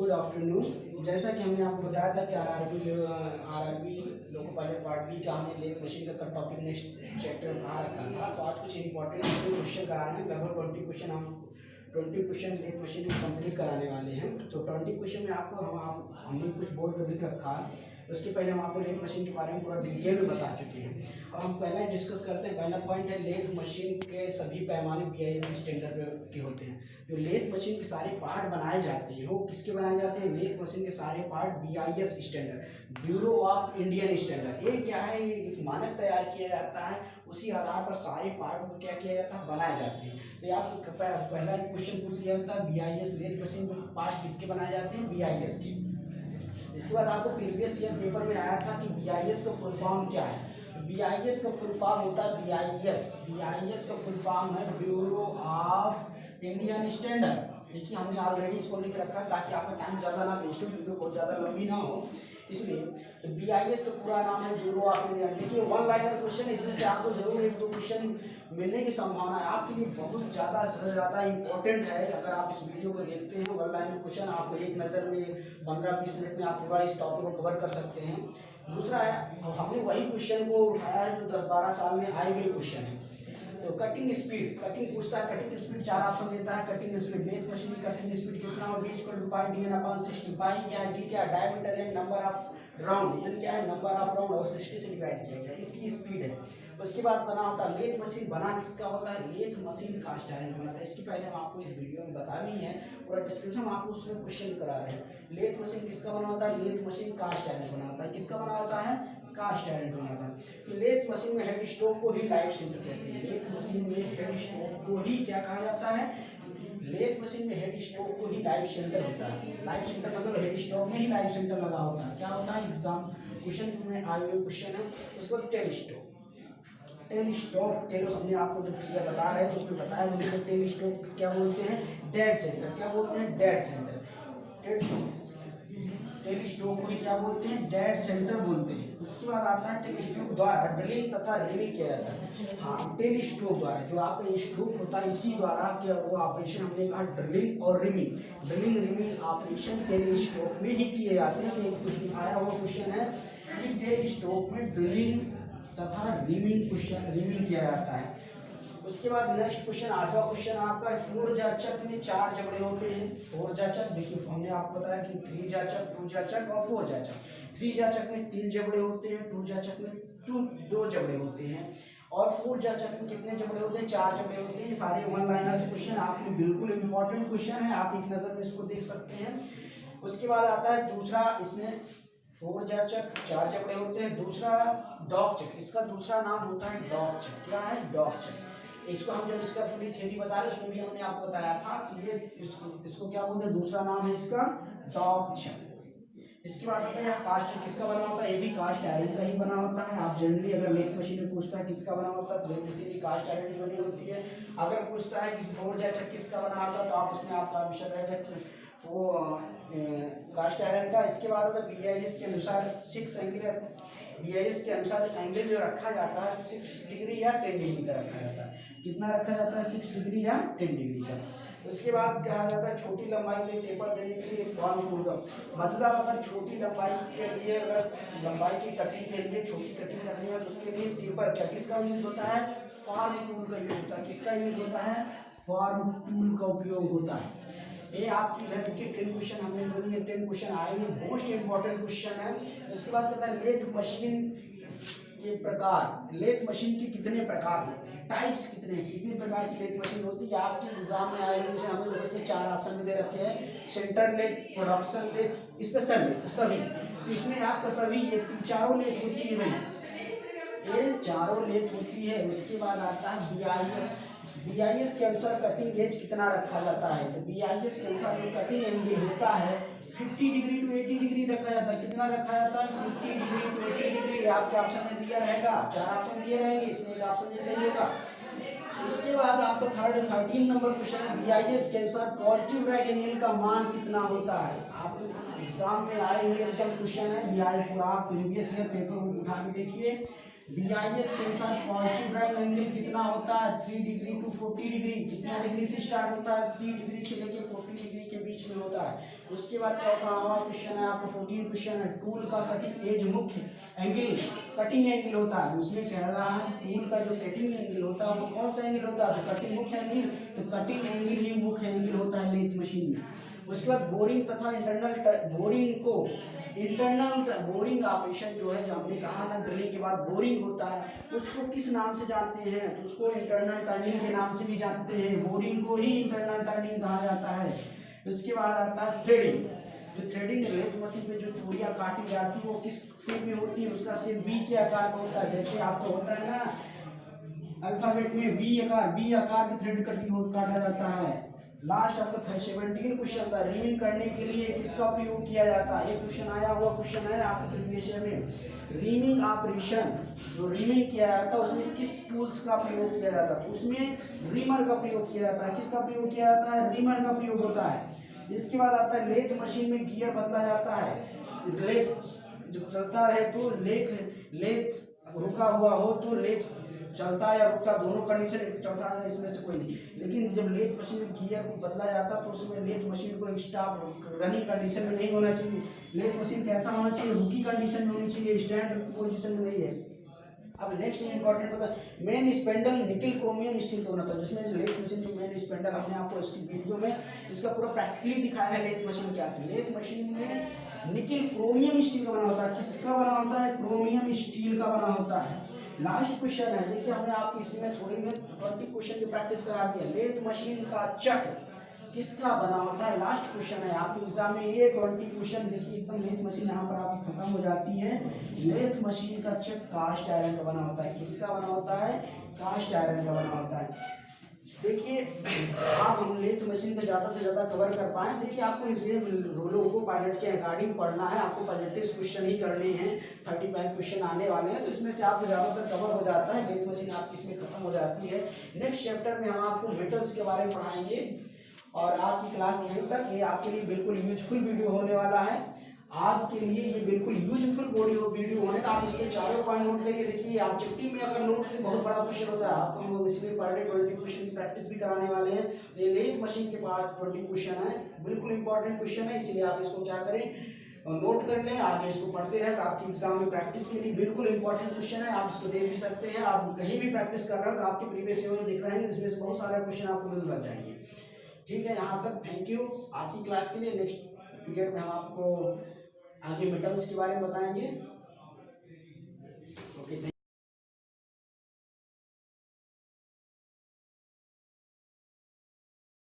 Good afternoon. जैसा कि हमने आपको बताया था कि RRB loco pilot part B का हमने लेथ मशीन का टॉपिक नेक्स्ट चैप्टर में आ रखा था। तो आज कुछ इंपॉर्टेंट क्वेश्चन कराने हैं। लगभग 20 क्वेश्चन लेथ मशीन में कंप्लीट कराने वाले हैं। तो 20 क्वेश्चन में आपको हमने कुछ बोर्ड पर लिख रखा है। उसके पहले हम आपको लेथ मशीन के बारे में पूरा डिटेल में बता चुके हैं। अब हम पहले डिस्कस करते हैं। पहला पॉइंट है लेथ मशीन के सभी पैमाने BIS स्टैंडर्ड के होते हैं। जो लेथ मशीन के सारे पार्ट बनाए जाते हैं वो किसके बनाए जाते हैं? लेथ मशीन के सारे part BIS standard, bureau of Indian standard, ये क्या है? एक मानक तैयार किया जाता है। उसी आधार पर सारे पार्ट को क्या किया जाता है? बनाए जाते हैं। तो आपको पहला क्वेश्चन पूछ लिया जाता है BIS लेथ मशीन पार्ट किसके बनाए जाते हैं? BIS के। इसके बाद आपको प्रीवियस ईयर पेपर में आया था कि BIS का फुल फॉर्म क्या है। तो BIS का फुल फॉर्म होता है BIS का फुल फॉर्म है ब्यूरो ऑफ इंडियन स्टैंडर्ड। देखिए हमने ऑलरेडी इसको लिख रखा है ताकि आपका टाइम ज़्यादा ना वेस्ट हो, वीडियो बहुत ज़्यादा लंबी ना हो, इसलिए। तो BIS का पूरा नाम है ब्यूरो ऑफ इंडियन। देखिए वन लाइनर क्वेश्चन, इसमें से आपको जरूर 1-2 क्वेश्चन मिलने की संभावना है। आपके लिए बहुत ज़्यादा इंपॉर्टेंट है। अगर आप इस वीडियो को देखते हैं, वन लाइनर क्वेश्चन आपको एक नज़र में 15-20 मिनट में आप पूरा इस टॉपिक को कवर कर सकते हैं। दूसरा है, अब हमने वही क्वेश्चन को उठाया है जो 10-12 साल में आए हुए क्वेश्चन है। तो कटिंग स्पीड, कटिंग पूछता है, कटिंग स्पीड 4 ऑप्शन देता है। कटिंग स्पीड लेथ मशीन की कटिंग स्पीड कितना हो? B = पाई DN/60। पाई क्या है? D क्या है? डायमीटर है, नंबर ऑफ राउंड, यानी क्या है? नंबर ऑफ राउंड, और 60 से डिवाइड किया गया, इसकी स्पीड है। उसके बाद बना होता है लेथ मशीन। बना किसका होता है? लेथ मशीन कास्ट आयरन का होता है। इसके पहले हम आपको इस वीडियो में बता भी है, पूरा डिस्क्रिप्शन हम आपको उसमें क्वेश्चन करा रहे हैं। लेथ मशीन किसका बना होता है? लेथ मशीन कास्ट आयरन बना होता है। किसका बना होता है? कास्ट आयरन बना था। तो लेथ मशीन में हेड स्टॉक को ही लाइव सेंटर कहते हैं। लेथ मशीन में हेड स्टॉक को ही क्या कहा जाता है? लेथ मशीन में हेड स्टॉक को ही लाइव सेंटर होता है। लाइव सेंटर मतलब हेड स्टॉक में ही लाइव सेंटर लगा होता है। क्या होता है? एग्जाम क्वेश्चन में आए हुए क्वेश्चन है उसको टेल स्टॉक। टेल हमने आपको जब फिगर बता रहे थे तो उसमें बताया मुझे टेल स्टॉक क्या बोलते हैं? Dead centre. क्या बोलते हैं? Dead centre. टेल स्टॉक को ही क्या बोलते हैं? डेड सेंटर बोलते हैं। उसके बाद आता है टेल स्टॉक द्वारा ड्रिलिंग तथा रिमिंग किया जाता है। हाँ, टेल स्टॉक द्वारा जो आपका स्टॉक होता है इसी द्वारा क्या वो ऑपरेशन हमने कहा ड्रिलिंग और rhyming rhyming operation tell stock में ही किए जाते हैं। एक क्वेश्चन आया हुआ क्वेश्चन है कि टेल स्टॉक में ड्रिलिंग तथा रिमिंग किया जाता है। उसके बाद नेक्स्ट क्वेश्चन, 8वां क्वेश्चन आपका फोर जाचक में 4 जबड़े होते हैं। फोर जाचक, देखिए हमने आपको बताया कि 3 जाचक, 2 जाचक और 4 जाचक। 3 जाचक में 3 जबड़े होते हैं, 2 जाचक में 2 जबड़े होते हैं, और 4 जाचक में कितने जबड़े होते हैं? 4 जबड़े होते हैं। सारे वन लाइनर क्वेश्चन आपके बिल्कुल इंपॉर्टेंट क्वेश्चन है, आप एक नजर में इसको देख सकते हैं। उसके बाद आता है दूसरा, इसमें 4 जाचक 4 जबड़े होते हैं। दूसरा डॉग चक, इसका दूसरा नाम होता है डॉग चक। क्या है? डॉग चक। इसको हम जब इसका पूरी थ्योरी बता रहे उसमें भी हमने आपको बताया था। तो ये इसको क्या बोलते हैं? दूसरा नाम है इसका डॉग चक। इसके बाद आता है कास्ट किसका बना होता है? ये भी कास्ट आयरन का ही बना होता है। आप जनरली अगर लेथ मशीन में पूछता है किसका बना होता है तो लेथ मशीन भी कास्ट आयरन की बनी होती है। अगर पूछता है कि 4 जाचक किसका बना होता है तो आप उसमें आपका आंसर रहेगा वो कास्ट आयरन का। इसके बाद आता है BIS के अनुसार 6 एंगल, BIS के अनुसार एंगल जो रखा जाता है 6 डिग्री या 10 डिग्री का रखा जाता है। कितना रखा जाता है? 6 डिग्री या 10 डिग्री का। उसके बाद कहा जाता है छोटी लंबाई के लिए टेपर देने के लिए फॉर्म टूल का मतलब, अगर छोटी लंबाई के लिए, अगर लंबाई की कटिंग के लिए छोटी कटिंग करनी है तो उसके लिए टेपर क्या किसका यूज होता है? फॉर्म टूल का यूज होता है। किसका यूज होता है? फॉर्म टूल का उपयोग होता है। ये आपकी इधर के 10 क्वेश्चन हमने जो दिए, 10 क्वेश्चन आए हुए मोस्ट इंपॉर्टेंट क्वेश्चन है। उसके बाद कहता है लेथ मशीन के प्रकार। लेथ मशीन के कितने प्रकार होते हैं? टाइप्स कितने हैं? कितने प्रकार की लेथ मशीन होती है? आपके एग्जाम में आए हुए हमने इसमें 4 ऑप्शन दे रखे हैं। Centre lathe, production lathe, special lathe, सभी। तो इसमें आपका सभी ये चारों लेथ होती है भाई, ये चारों लेथ होती है। उसके बाद आता है BIS के अनुसार कटिंग एज कितना रखा जाता है? तो BIS के अनुसार जो कटिंग एंगल होता है 50 डिग्री टू 80 डिग्री रखा जाता है। कितना रखा जाता है? 50 डिग्री टू 80 डिग्री। आपके ऑप्शन में दिया रहेगा, 4 ऑप्शन दिए रहेंगे, इसमें एक ऑप्शन जैसे ही होगा। उसके बाद आपका 13 नंबर क्वेश्चन है BIS के अनुसार पॉजिटिव रैक एंगल का मान कितना होता है? आपके एग्जाम में आए हुए एकदम क्वेश्चन है। BIS पूरा प्रीवियस ईयर पेपर उठा के देखिए, BIS के अनुसार पॉजिटिव राइट एंगल कितना होता है 3 डिग्री टू 40 डिग्री। कितना डिग्री से स्टार्ट होता है 3 डिग्री से लेके 40 डिग्री के बीच में होता है। उसके बाद चौथा क्वेश्चन है आपका 14 क्वेश्चन है, टूल का कटिंग एज मुख्य एंगल कटिंग एंगल होता है। उसमें कह रहा है टूल का जो कटिंग एंगल होता है वो कौन सा एंगल होता है, तो कटिंग मुख्य एंगल, तो कटिंग एंगल ही मुख्य एंगल होता है लेथ मशीन में। उसके बाद बोरिंग तथा बोरिंग ऑपरेशन जो है, जो हमने कहा ना ड्रिलिंग के बाद बोरिंग होता है, उसको किस नाम से जानते हैं, तो उसको इंटरनल टर्निंग के नाम से भी जानते हैं। बोरिंग को ही इंटरनल टर्निंग कहा जाता है। उसके बाद आता है थ्रेडिंग। जो थ्रेडिंग लेथ मशीन में जो चूड़ियाँ काटी जाती है वो किस शेप में होती है, उसका शेप बी के आकार का होता है। जैसे आपको होता है ना अल्फाबेट में बी आकार की थ्रेड कटिंग काटा जाता है। लास्ट आपका 17 क्वेश्चन था, रीमिंग करने के लिए किसका प्रयोग किया जाता है। ये क्वेश्चन आया हुआ क्वेश्चन है आपके प्रीवियस ईयर में। रीमिंग ऑपरेशन जो रीमिंग किया जाता है उसमें किस टूल्स का प्रयोग किया जाता है, तो उसमें रीमर का प्रयोग किया जाता है। किसका प्रयोग किया जाता है, रीमर का प्रयोग होता है। इसके बाद आता है लेथ मशीन में गियर बदला जाता है। लेथ जब चलता रहे तो लेथ रुका हुआ हो तो लेथ चलता या रुकता दोनों कंडीशन, चौथा इसमें से कोई नहीं। लेकिन जब लेथ मशीन में गियर को बदला जाता तो उसमें लेथ मशीन को स्टॉप रनिंग कंडीशन में नहीं होना चाहिए। लेथ मशीन कैसा होना चाहिए, रुकी कंडीशन में होनी चाहिए, स्टैंड पोजीशन में नहीं है। अब नेक्स्ट इंपॉर्टेंट होता है मेन स्पेंडल निकल क्रोमियम स्टील का बनता है, जिसमें लेथ मशीन जो मेन स्पेंडल हमने आपको इसकी वीडियो में इसका पूरा प्रैक्टिकली दिखाया है। लेथ मशीन क्या है, लेथ मशीन में निकल क्रोमियम स्टील का बना होता है। किसका बना होता है, क्रोमियम स्टील का बना होता है। लास्ट क्वेश्चन है, देखिए हमने आपकी इसी में थोड़ी में 20 क्वेश्चन की प्रैक्टिस करा दी है। लेथ मशीन का चक्र किसका बना होता है, लास्ट क्वेश्चन है आपके एग्जाम में ये 20 क्वेश्चन। देखिए एकदम लेथ मशीन यहाँ पर आपकी खत्म हो जाती है। लेथ मशीन का चक्र कास्ट आयरन का बना होता है। किसका बना होता है, कास्ट आयरन का बना होता है। देखिए आप हम लेथ मशीन को ज़्यादा से ज़्यादा कवर कर पाए। देखिए आपको इसलिए रोलों को पायलट के अकॉर्डिंग पढ़ना है, आपको पॉजिटिव क्वेश्चन ही करने हैं। 35 क्वेश्चन आने वाले हैं, तो इसमें से आपको ज़्यादातर कवर हो जाता है। लेथ मशीन आपकी इसमें खत्म हो जाती है। नेक्स्ट चैप्टर में हम आपको मेटल्स के बारे में पढ़ाएंगे। और आज की क्लास यहीं तक। ये आपके लिए बिल्कुल यूजफुल वीडियो होने वाला है। आपके लिए ये बिल्कुल यूजफुल वीडियो होने का, आप इसके चारों पॉइंट नोट करिए। देखिए ऑब्जेक्टिव में अगर नोट करिए बहुत बड़ा क्वेश्चन होता है आपको, हम लोग इसलिए पर डे 20 क्वेश्चन की प्रैक्टिस भी कराने वाले हैं। तो ये लेथ मशीन के बाद 20 क्वेश्चन है, बिल्कुल इंपॉर्टेंट क्वेश्चन है, इसलिए आप इसको क्या करें नोट कर लें, आगे इसको पढ़ते रहें। आपके एग्जाम में प्रैक्टिस के लिए बिल्कुल इंपॉर्टेंट क्वेश्चन है, आप इसको दे भी सकते हैं। आप कहीं भी प्रैक्टिस कर रहे हो तो आपके प्रीवियस ईयर में देख रहे हैं, इसमें से बहुत सारे क्वेश्चन आपको मिल जाएंगे। ठीक है, यहाँ तक थैंक यू आज की क्लास के लिए। नेक्स्ट पीरियड में हम आपको आगे मेटल्स के बारे में बताएंगे।